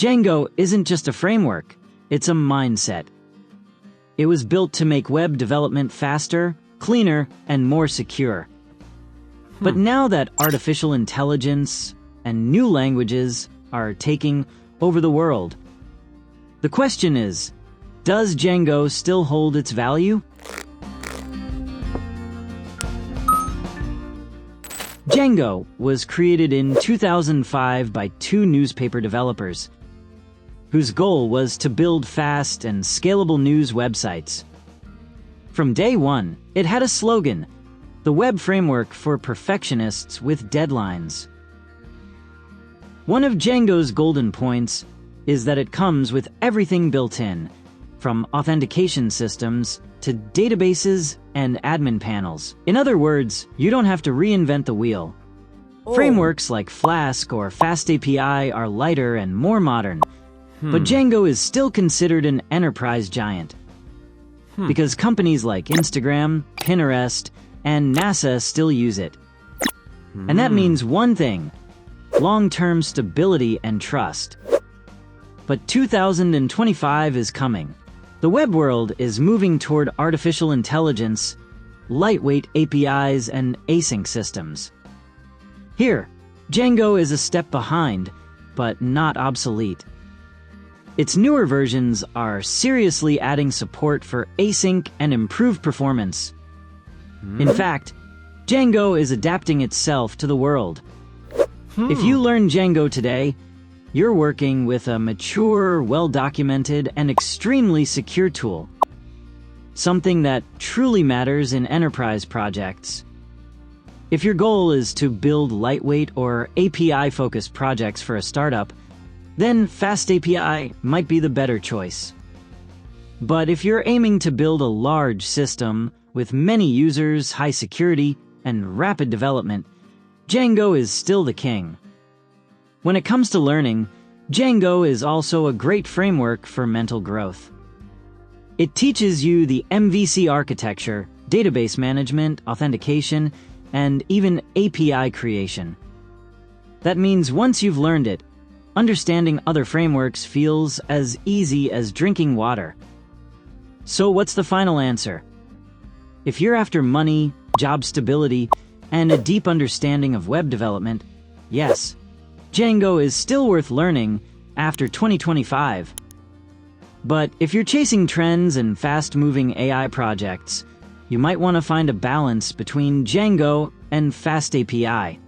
Django isn't just a framework, it's a mindset. It was built to make web development faster, cleaner, and more secure. But now that artificial intelligence and new languages are taking over the world, the question is, does Django still hold its value? Django was created in 2005 by two newspaper developers, whose goal was to build fast and scalable news websites. From day one, it had a slogan: the web framework for perfectionists with deadlines. One of Django's golden points is that it comes with everything built in, from authentication systems to databases and admin panels. In other words, you don't have to reinvent the wheel. Frameworks like Flask or FastAPI are lighter and more modern, but Django is still considered an enterprise giant. Because companies like Instagram, Pinterest, and NASA still use it. And that means one thing: long-term stability and trust. But 2025 is coming. The web world is moving toward artificial intelligence, lightweight APIs, and async systems. Here, Django is a step behind, but not obsolete. Its newer versions are seriously adding support for async and improved performance. In fact, Django is adapting itself to the world. If you learn Django today, you're working with a mature, well-documented, and extremely secure tool. Something that truly matters in enterprise projects. If your goal is to build lightweight or API-focused projects for a startup, then FastAPI might be the better choice. But if you're aiming to build a large system with many users, high security, and rapid development, Django is still the king. When it comes to learning, Django is also a great framework for mental growth. It teaches you the MVC architecture, database management, authentication, and even API creation. That means once you've learned it, understanding other frameworks feels as easy as drinking water. So what's the final answer? If you're after money, job stability, and a deep understanding of web development, yes, Django is still worth learning after 2025. But if you're chasing trends and fast-moving AI projects, you might want to find a balance between Django and FastAPI.